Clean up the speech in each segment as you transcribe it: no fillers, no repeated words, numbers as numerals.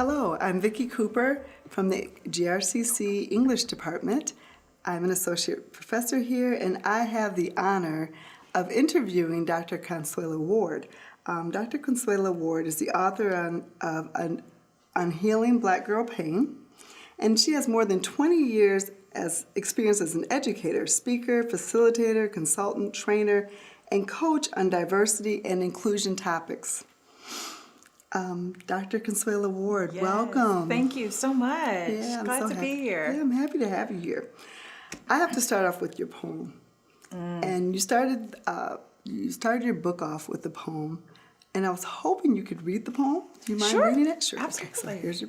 Hello, I'm Vikki Cooper from the GRCC English Department. I'm an associate professor here, and I have the honor of interviewing Dr. Consuela Ward. Dr. Consuela Ward is the author on Healing Black Girl Pain, and she has more than 20 years as experience as an educator, speaker, facilitator, consultant, trainer, and coach on diversity and inclusion topics. Dr. Consuela Ward, Yes, welcome. Thank you so much. Yeah, I'm Glad so to happy. be here. Yeah, I'm happy to have you here. I have to start off with your poem. And you started your book off with the poem, and I was hoping you could read the poem. Do you mind Sure, reading it? Sure. absolutely. Okay, so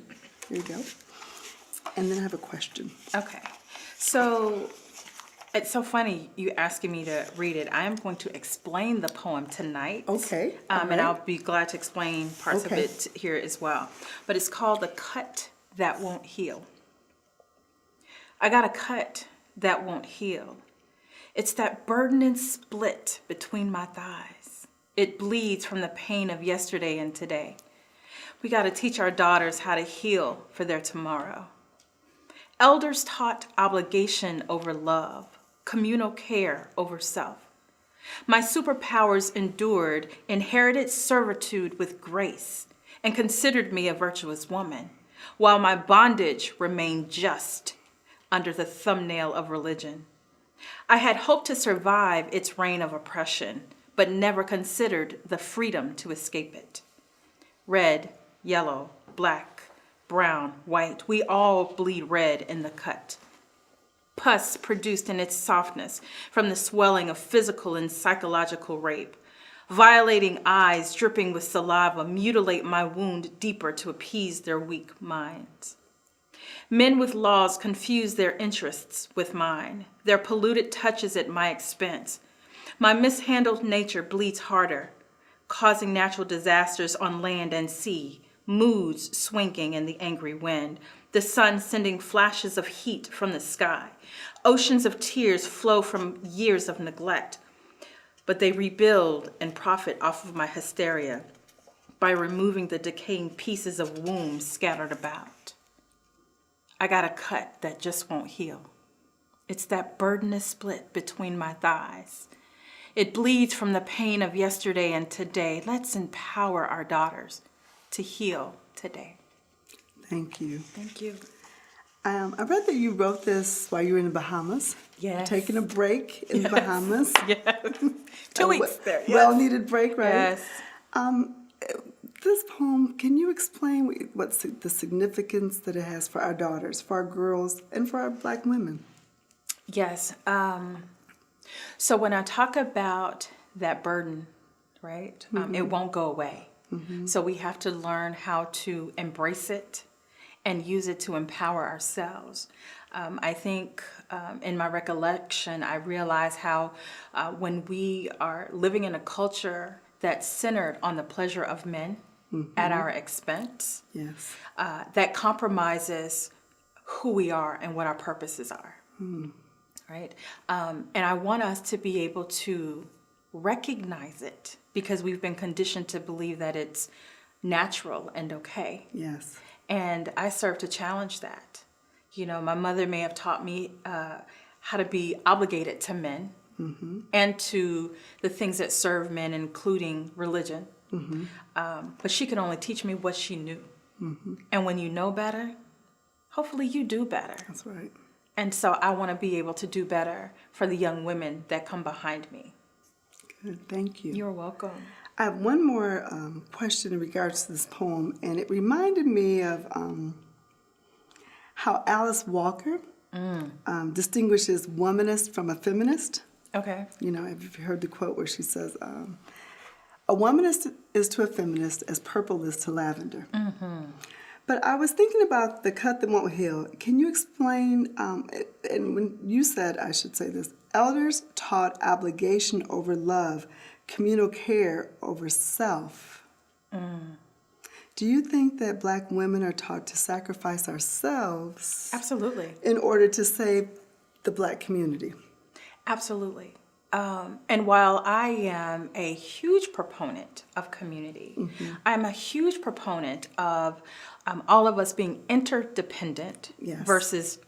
here you go. And then I have a question. Okay. So it's so funny you asking me to read it. I am going to explain the poem tonight. Okay, all And right. I'll be glad to explain parts Okay. of it here as well. But it's called The Cut That Won't Heal. I got a cut that won't heal. It's that burdening split between my thighs. It bleeds from the pain of yesterday and today. We got to teach our daughters how to heal for their tomorrow. Elders taught obligation over love, communal care over self. My superpowers endured inherited servitude with grace and considered me a virtuous woman, while my bondage remained just under the thumbnail of religion. I had hoped to survive its reign of oppression, but never considered the freedom to escape it. Red, yellow, black, brown, white, we all bleed red in the cut. Pus produced in its softness from the swelling of physical and psychological rape. Violating eyes dripping with saliva mutilate my wound deeper to appease their weak minds. Men with laws confuse their interests with mine, their polluted touches at my expense. My mishandled nature bleeds harder, causing natural disasters on land and sea, moods swinging in the angry wind, the sun sending flashes of heat from the sky. Oceans of tears flow from years of neglect, but they rebuild and profit off of my hysteria by removing the decaying pieces of wombs scattered about. I got a cut that just won't heal. It's that burdenous split between my thighs. It bleeds from the pain of yesterday and today. Let's empower our daughters to heal today. Thank you. Thank you. I read that you wrote this while you were in the Bahamas. Yes. Taking a break in the Bahamas. Yes. 2 weeks there. Yes. Well-needed break, right? Yes. This poem, can you explain what's the significance that it has for our daughters, for our girls, and for our Black women? Yes. So when I talk about that burden, right, it won't go away. So we have to learn how to embrace it and use it to empower ourselves. I think in my recollection, I realize how when we are living in a culture that's centered on the pleasure of men at our expense, Yes. that compromises who we are and what our purposes are, right? And I want us to be able to recognize it because we've been conditioned to believe that it's natural and okay. Yes. And I serve to challenge that. You know, my mother may have taught me how to be obligated to men and to the things that serve men, including religion. But she could only teach me what she knew. And when you know better, hopefully you do better. That's right. And so I want to be able to do better for the young women that come behind me. Good. Thank you. You're welcome. I have one more question in regards to this poem, and it reminded me of how Alice Walker distinguishes womanist from a feminist. Okay. You know, have you heard the quote where she says, a womanist is to a feminist as purple is to lavender. But I was thinking about the cut that won't heal. Can you explain, and when you said, I should say this, elders taught obligation over love, communal care over self. Do you think that Black women are taught to sacrifice ourselves Absolutely. in order to save the Black community? Absolutely. And while I am a huge proponent of community, I'm a huge proponent of all of us being interdependent Yes. versus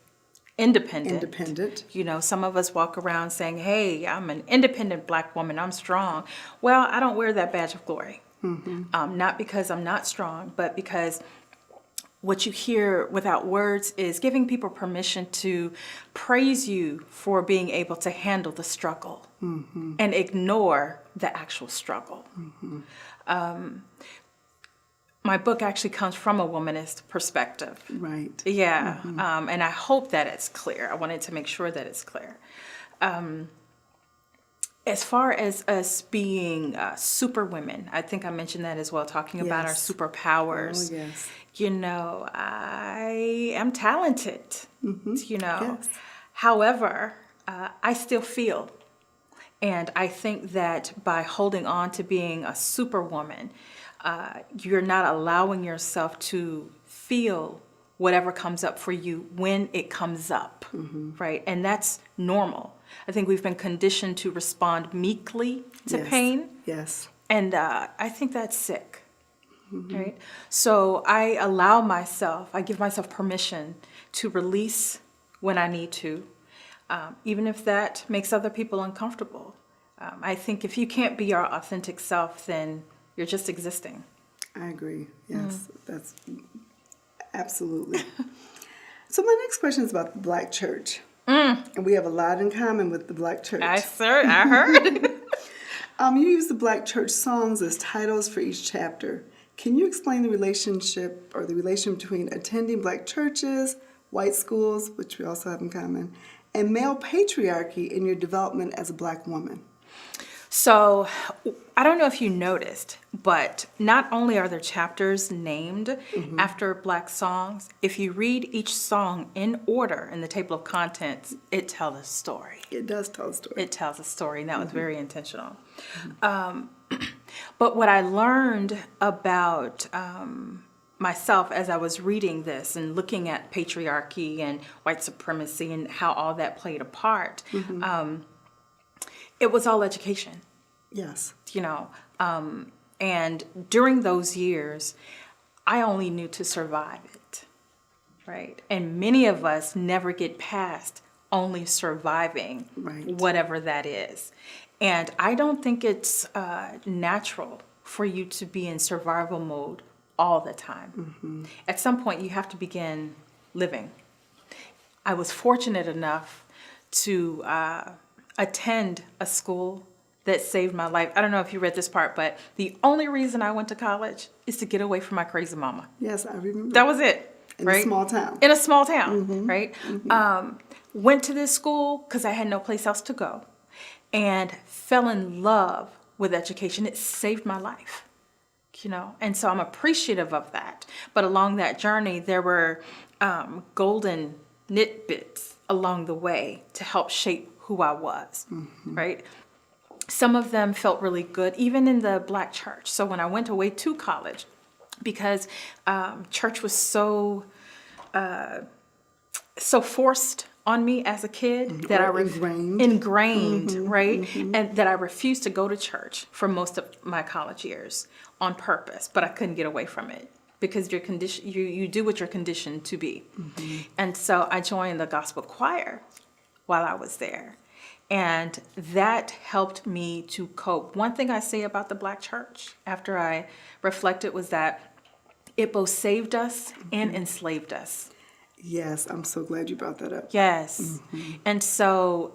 independent. Independent. You know, some of us walk around saying, hey, I'm an independent Black woman, I'm strong. Well, I don't wear that badge of glory. Not because I'm not strong, but because what you hear without words is giving people permission to praise you for being able to handle the struggle and ignore the actual struggle. My book actually comes from a womanist perspective. Right. Yeah, and I hope that it's clear. I wanted to make sure that it's clear. As far as us being super women, I think I mentioned that as well, talking about our Yes. superpowers. Oh, yes. You know, I am talented, you know. Yes. However, I still feel. And I think that by holding on to being a superwoman, you're not allowing yourself to feel whatever comes up for you when it comes up, right? And that's normal. I think we've been conditioned to respond meekly to Yes. pain, Yes. and I think that's sick, right? So I give myself permission to release when I need to, even if that makes other people uncomfortable. I think if you can't be your authentic self, then you're just existing. I agree. Yes, that's absolutely. So my next question is about the Black church. And we have a lot in common with the Black church. I heard. You use the Black church songs as titles for each chapter. Can you explain the relationship or the relation between attending Black churches, white schools, which we also have in common, and male patriarchy in your development as a Black woman? So I don't know if you noticed, but not only are there chapters named after Black songs, if you read each song in order in the table of contents, it tells a story. It does tell a story. It tells a story, and that was very intentional. But what I learned about myself as I was reading this and looking at patriarchy and white supremacy and how all that played a part, it was all education. Yes. You know, and during those years, I only knew to survive it, right? And many of us never get past only surviving whatever that is. And I don't think it's natural for you to be in survival mode all the time. At some point, you have to begin living. I was fortunate enough to attend a school that saved my life. I don't know if you read this part, but the only reason I went to college is to get away from my crazy mama. Yes, I remember. That was it. In a small town. In a small town, right? Went to this school because I had no place else to go, and fell in love with education. It saved my life, you know? And so I'm appreciative of that. But along that journey, there were golden nitbits along the way to help shape who I was, right? Some of them felt really good, even in the Black church. So when I went away to college, because church was so forced on me as a kid that ingrained, right? And that I refused to go to church for most of my college years on purpose, but I couldn't get away from it because you're you do what you're conditioned to be. And so I joined the gospel choir while I was there. And that helped me to cope. One thing I say about the Black church after I reflected was that it both saved us and enslaved us. Yes, I'm so glad you brought that up. Yes. And so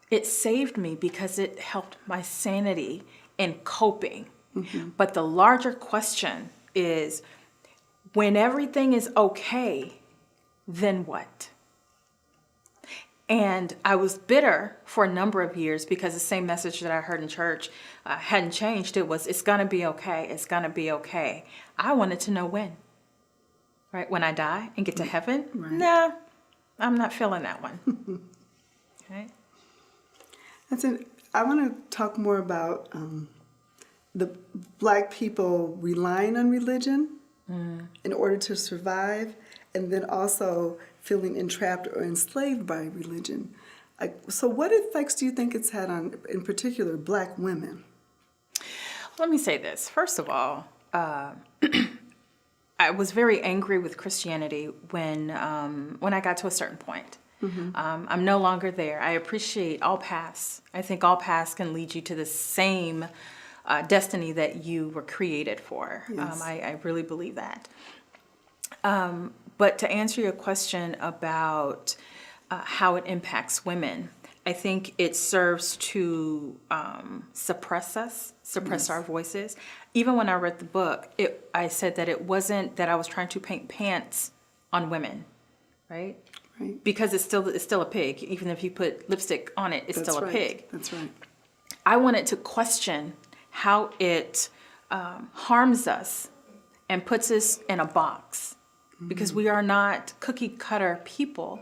it saved me because it helped my sanity in coping. But the larger question is, when everything is okay, then what? And I was bitter for a number of years because the same message that I heard in church hadn't changed. It was, it's going to be okay. It's going to be okay. I wanted to know when. Right? When I die and get to heaven? Nah, I'm not feeling that one. Okay? That's it. I want to talk more about the Black people relying on religion in order to survive, and then also feeling entrapped or enslaved by religion. So what effects do you think it's had on, in particular, Black women? Let me say this. First of all, I was very angry with Christianity when I got to a certain point. I'm no longer there. I appreciate all paths. I think all paths can lead you to the same destiny that you were created for. Yes. I really believe that. But to answer your question about how it impacts women, I think it serves to suppress us, suppress our voices. Even when I read the book, I said that it wasn't that I was trying to paint pants on women, right? Right. Because it's still a pig. Even if you put lipstick on it, it's still a pig. That's right. I wanted to question how it harms us and puts us in a box, because we are not cookie cutter people.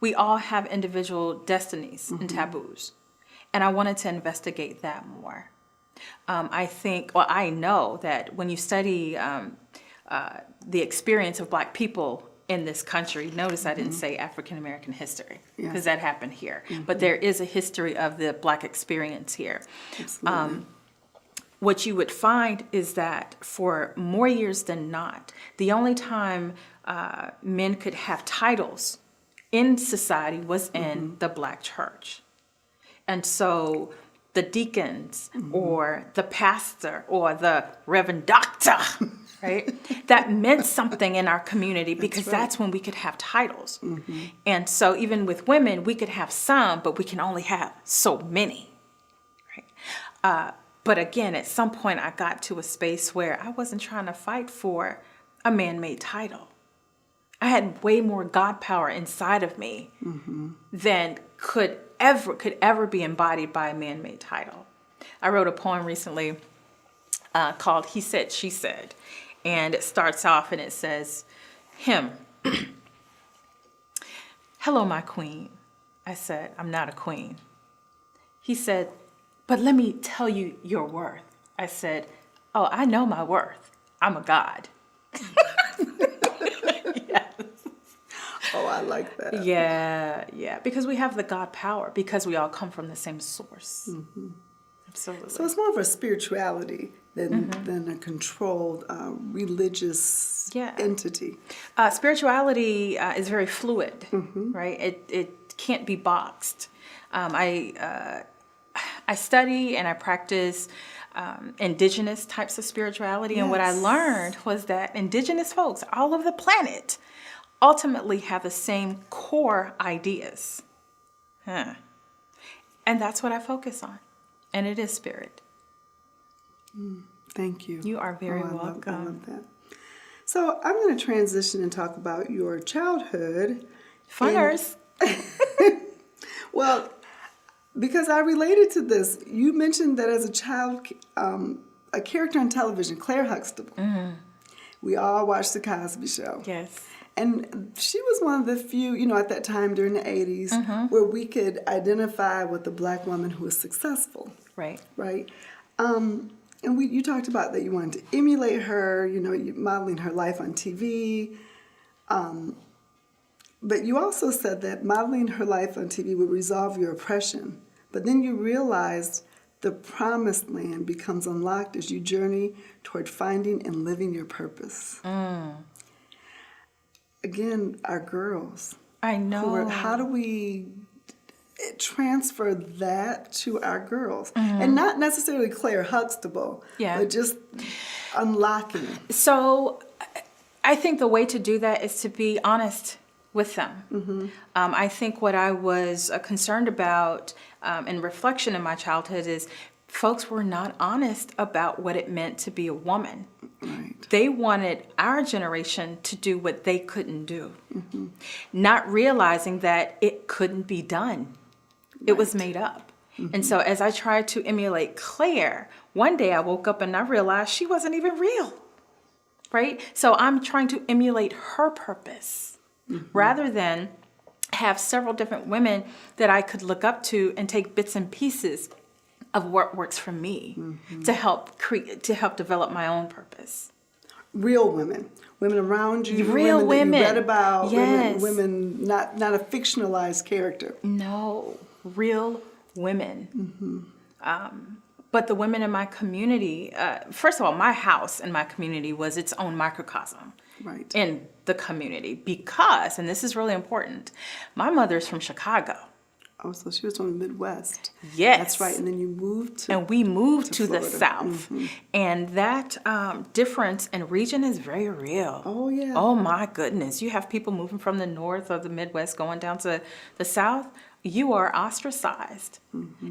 We all have individual destinies and taboos. And I wanted to investigate that more. I know that when you study the experience of Black people in this country, notice I didn't say African American history, because that happened here. But there is a history of the Black experience here. Absolutely. What you would find is that for more years than not, the only time men could have titles in society was in the Black church. And so the deacons or the pastor or the Reverend Doctor, right? That meant something in our community, because that's when we could have titles. And so even with women, we could have some, but we can only have so many, right? But again, at some point I got to a space where I wasn't trying to fight for a man-made title. I had way more God power inside of me than could ever be embodied by a man-made title. I wrote a poem recently called He Said, She Said. And it starts off and it says, him. Hello, my queen. I said, I'm not a queen. He said, but let me tell you your worth. I said, oh, I know my worth. I'm a god. Oh, I like that. Yeah, because we have the God power, because we all come from the same source. Absolutely. So it's more of a spirituality than a controlled religious entity. Spirituality is very fluid, right? It can't be boxed. I study and I practice indigenous types of spirituality, and what I learned was that indigenous folks all over the planet ultimately have the same core ideas. And that's what I focus on. And it is spirit. Thank you. You are very welcome. I love that. So I'm going to transition and talk about your childhood. Funners. Well, because I related to this, you mentioned that as a child, a character on television, Claire Huxtable. We all watched The Cosby Show. Yes. And she was one of the few, at that time during the 80s, where we could identify with a Black woman who was successful. Right. Right? And you talked about that you wanted to emulate her, you modeling her life on TV. But you also said that modeling her life on TV would resolve your oppression. But then you realized the promised land becomes unlocked as you journey toward finding and living your purpose. Again, our girls. I know. How do we transfer that to our girls? And not necessarily Claire Huxtable, but just unlocking. So I think the way to do that is to be honest with them. I think what I was concerned about in reflection in my childhood is folks were not honest about what it meant to be a woman. Right. They wanted our generation to do what they couldn't do, not realizing that it couldn't be done. It was made up. And so as I tried to emulate Claire, one day I woke up and I realized she wasn't even real, right? So I'm trying to emulate her purpose rather than have several different women that I could look up to and take bits and pieces of what works for me to help develop my own purpose. real women. Women around you, Real women that you women. read about, Yes. women not a fictionalized character. No, real women. But the women in my community, first of all, my house and my community was its own microcosm Right. in the community because, and this is really important, my mother's from Chicago. Oh, so she was from the Midwest. Yes. That's right. And then you moved to... And we moved to the Florida. South. And that difference in region is very real. Oh, yeah. Oh, my goodness. You have people moving from the North or the Midwest going down to the South. You are ostracized.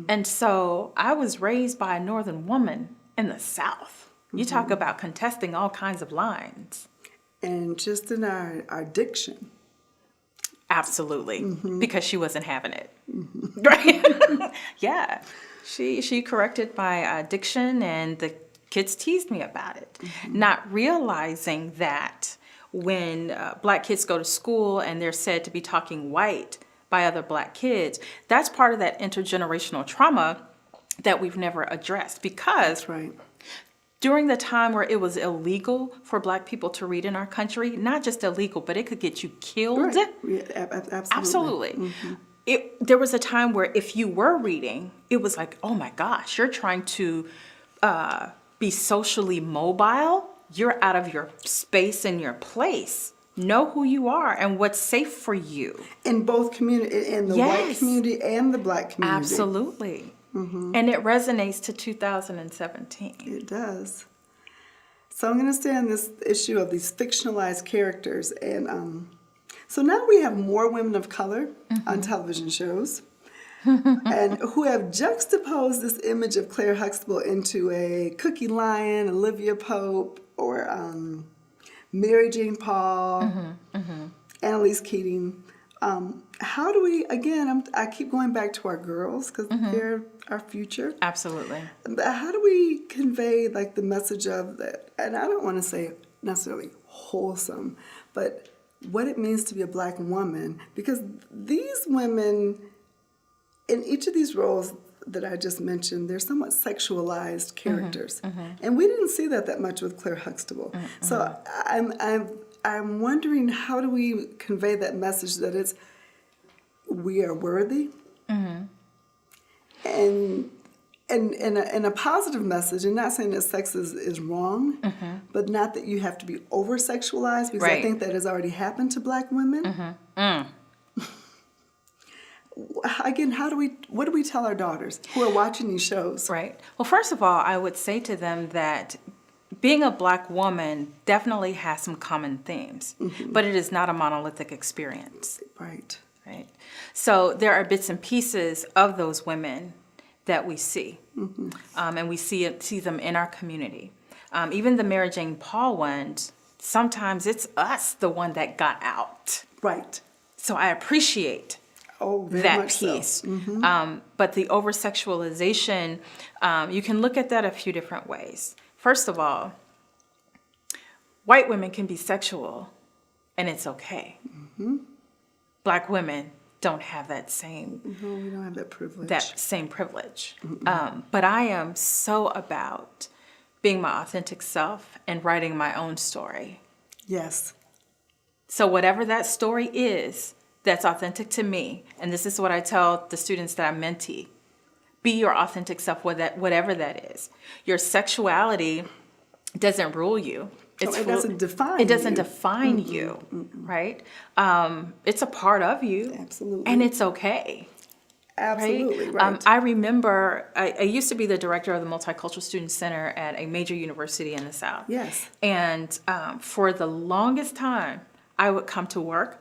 And so I was raised by a Northern woman in the South. You talk about contesting all kinds of lines. And just in our diction. Absolutely. Because she wasn't having it. Right? Yeah. She corrected my diction and the kids teased me about it. Not realizing that when black kids go to school and they're said to be talking white by other black kids, that's part of that intergenerational trauma that we've never addressed because That's right. during the time where it was illegal for black people to read in our country, not just illegal, but it could get you killed. Right. Yeah, absolutely. There was a time where if you were reading, it was like, oh my gosh, you're trying to be socially mobile. You're out of your space and your place. Know who you are and what's safe for you. In both community, in the white community and the black community. Absolutely. And it resonates to 2017. It does. So I'm going to stay on this issue of these fictionalized characters. And so now we have more women of color on television shows and who have juxtaposed this image of Claire Huxtable into a Cookie Lyon, Olivia Pope, or Mary Jane Paul, Annalise Keating. How do we, again, I keep going back to our girls because they're our future. Absolutely. But how do we convey like the message of that? And I don't want to say necessarily wholesome, but what it means to be a black woman, because these women in each of these roles that I just mentioned, they're somewhat sexualized characters, and we didn't see that much with Claire Huxtable. So I'm wondering, how do we convey that message that it's we are worthy, and a positive message, and not saying that sex is wrong, but not that you have to be over sexualized, because I think that has already happened to black women. Again, what do we tell our daughters who are watching these shows? Right. Well, first of all, I would say to them that being a black woman definitely has some common themes, but it is not a monolithic experience. Right. Right. So there are bits and pieces of those women that we see, and we see them in our community. Even the Mary Jane Paul ones, sometimes it's us, the one that got out. Right. So I appreciate very that much piece. So. But the over-sexualization, you can look at that a few different ways. First of all, white women can be sexual, and it's okay. Black women don't have that same... No, we don't have that privilege. That same privilege. But I am so about being my authentic self and writing my own story. Yes. So whatever that story is that's authentic to me, and this is what I tell the students that I mentee, be your authentic self, whatever that is. Your sexuality doesn't rule you. It doesn't define you. It doesn't define you, right? It's a part of you. Absolutely. And it's okay. Absolutely, right. I remember, I used to be the director of the Multicultural Student Center at a major university in the South. Yes. And for the longest time, I would come to work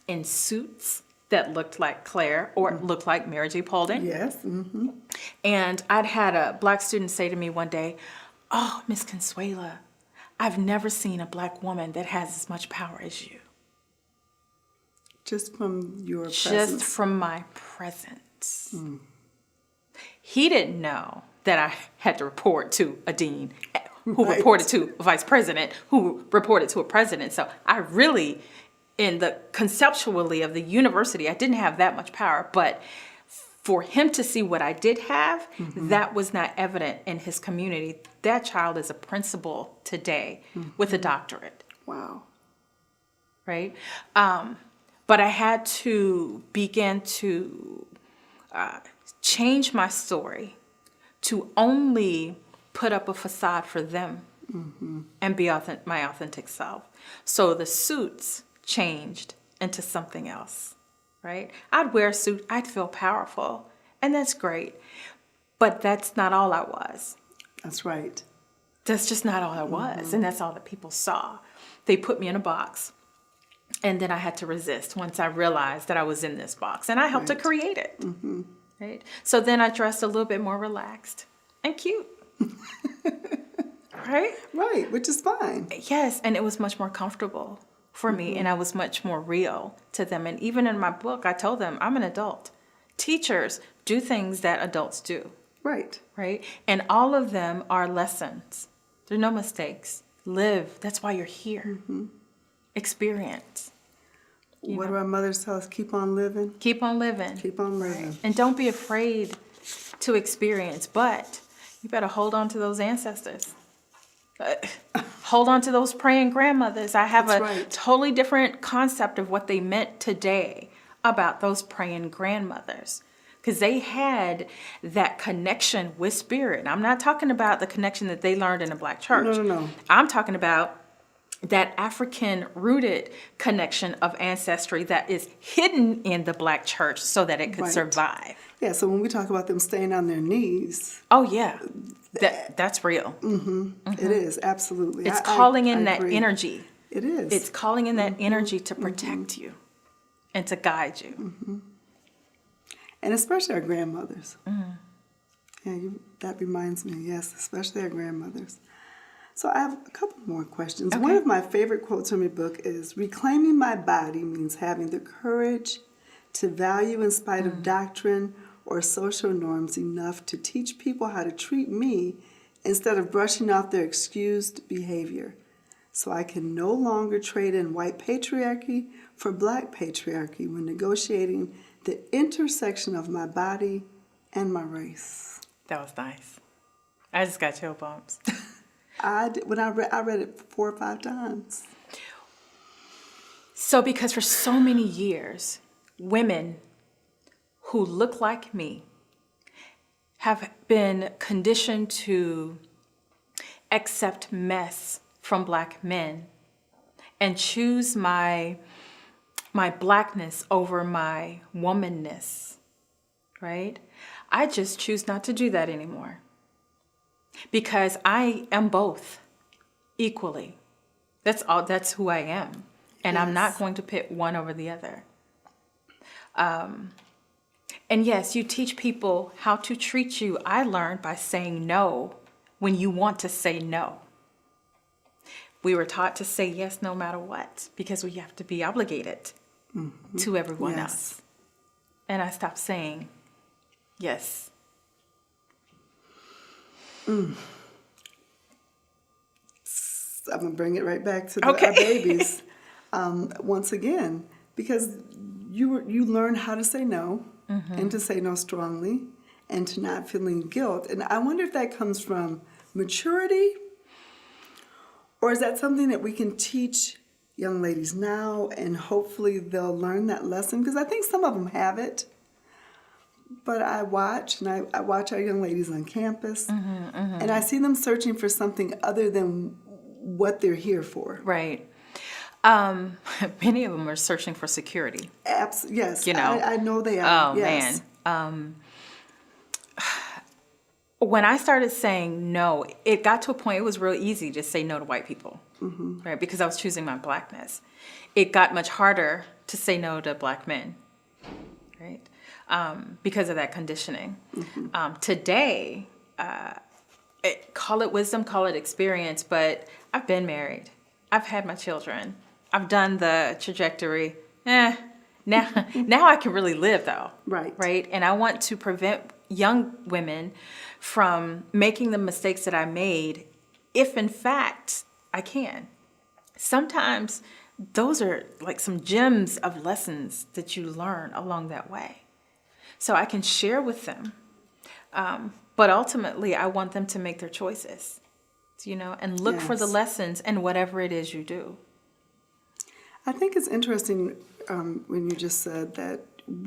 in suits that looked like Claire or looked like Mary J. Paulding. Yes. And I'd had a black student say to me one day, "Oh, Miss Consuela, I've never seen a black woman that has as much power as you." Just from your presence. Just from my presence. He didn't know that I had to report to a dean, who reported to a vice president, who reported to a president. So I really, in the conceptually of the university, I didn't have that much power. But for him to see what I did have, that was not evident in his community. That child is a principal today with a doctorate. Wow. Right? But I had to begin to change my story to only put up a facade for them and be my authentic self. So the suits changed into something else, right? I'd wear a suit, I'd feel powerful, and that's great. But that's not all I was. That's right. That's just not all I was, and that's all that people saw. They put me in a box, and then I had to resist once I realized that I was in this box, and I helped to create it. Right? So then I dressed a little bit more relaxed and cute. Right? Right, which is fine. Yes, and it was much more comfortable for me, and I was much more real to them. And even in my book, I told them, I'm an adult. Teachers do things that adults do. Right. Right? And all of them are lessons. There are no mistakes. Live. That's why you're here. Experience. What do our mothers tell us? Keep on living. Keep on living. Keep on living. And don't be afraid to experience, but you better hold on to those ancestors. Hold on to those praying grandmothers. I have That's a right. totally different concept of what they meant today about those praying grandmothers. Because they had that connection with spirit. I'm not talking about the connection that they learned in a black church. No. I'm talking about that African-rooted connection of ancestry that is hidden in the black church so that it could Right. survive. Yeah, so when we talk about them staying on their knees, Oh, yeah. That's real. it is, absolutely. It's calling in I that agree. energy. It is. It's calling in that energy to protect you and to guide you. And especially our grandmothers. Yeah, that reminds me, yes, especially our grandmothers. So I have a couple more questions. Okay. One of my favorite quotes from your book is, reclaiming my body means having the courage to value in spite of doctrine or social norms enough to teach people how to treat me instead of brushing off their excused behavior. So I can no longer trade in white patriarchy for black patriarchy when negotiating the intersection of my body and my race. That was nice. I just got chill bumps. I read it 4 or 5 times. So because for so many years, women who look like me have been conditioned to accept mess from black men and choose my blackness over my womanness, right? I just choose not to do that anymore because I am both equally. That's who I am. And I'm not going to pit one over the other. And yes, you teach people how to treat you. I learned by saying no when you want to say no. We were taught to say yes no matter what because we have to be obligated to everyone else. And I stopped saying yes. I'm going to bring it right back to our babies once again, because you learn how to say no and to say no strongly and to not feeling guilt. And I wonder if that comes from maturity, or is that something that we can teach young ladies now and hopefully they'll learn that lesson? Because I think some of them have it. But I watch our young ladies on campus, and I see them searching for something other than what they're here for. Right. Many of them are searching for security. Yes, You know. I know they are. Oh, yes. man. When I started saying no, it got to a point, it was real easy to say no to white people, right? Because I was choosing my blackness. It got much harder to say no to black men, right? Because of that conditioning. Today, call it wisdom, call it experience, but I've been married. I've had my children. I've done the trajectory. Now I can really live though. Right. And I want to prevent young women from making the mistakes that I made, if in fact I can. Sometimes those are like some gems of lessons that you learn along that way. so I can share with them. But ultimately, I want them to make their choices, and look for the Yes. lessons in whatever it is you do. I think it's interesting when you just said that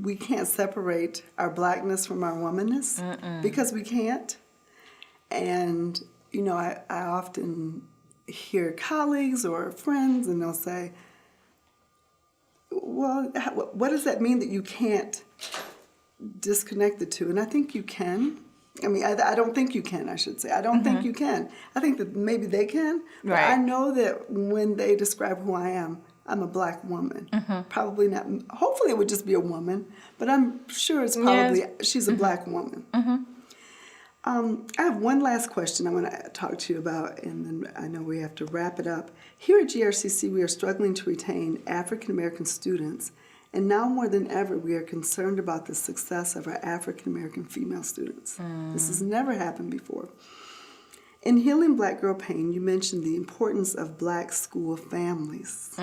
we can't separate our blackness from our womanness because we can't. And, I often hear colleagues or friends and they'll say, well, what does that mean that you can't disconnect the two? And I think you can. I mean, I don't think you can, I should say. I don't think you can. I think that maybe they can. But Right. I know that when they describe who I am, I'm a black woman. Probably not. Hopefully it would just be a woman, but I'm sure it's probably, she's a black woman. I have one last question I want to talk to you about, and then I know we have to wrap it up. Here at GRCC, we are struggling to retain African American students, and now more than ever, we are concerned about the success of our African American female students. This has never happened before. In Healing Black Girl Pain, you mentioned the importance of black school families.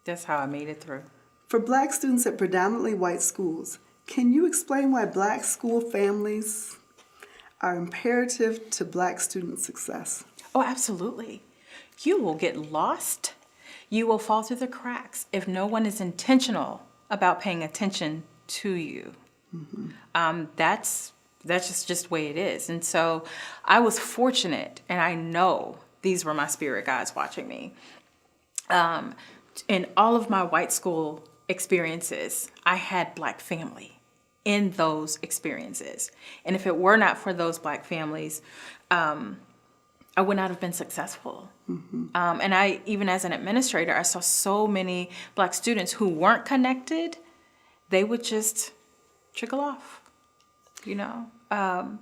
That's how I made it through. For black students at predominantly white schools, can you explain why black school families are imperative to black student success? Oh, absolutely. You will get lost. You will fall through the cracks if no one is intentional about paying attention to you. That's just the way it is. And so I was fortunate, and I know these were my spirit guides watching me. In all of my white school experiences, I had black family in those experiences. And if it were not for those black families, I would not have been successful. And I, even as an administrator, I saw so many black students who weren't connected. They would just trickle off, And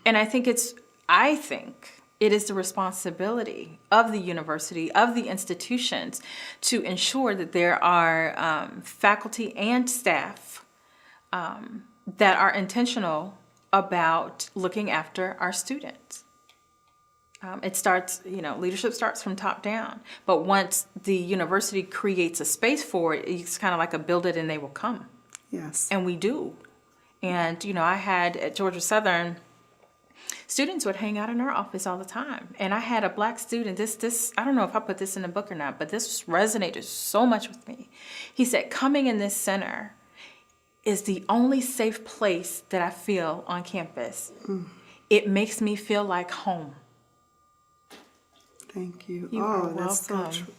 I think it is the responsibility of the university, of the institutions, to ensure that there are faculty and staff that are intentional about looking after our students. It starts, leadership starts from top down. But once the university creates a space for it, it's kind of like a build it and they will come. Yes. And we do. And, I had at Georgia Southern, students would hang out in our office all the time. And I had a black student, this I don't know if I put this in the book or not, but this resonated so much with me. He said, coming in this center is the only safe place that I feel on campus. It makes me feel like home. Thank you. You are that's so welcome. true.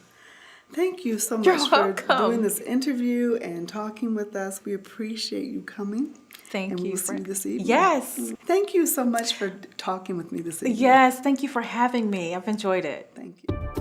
Thank you so You're much for welcome. doing this interview and talking with us. We appreciate you coming. Thank and you we'll see you this evening. Yes. Thank you so much for talking with me this evening. Yes, thank you for having me. I've enjoyed it. Thank you.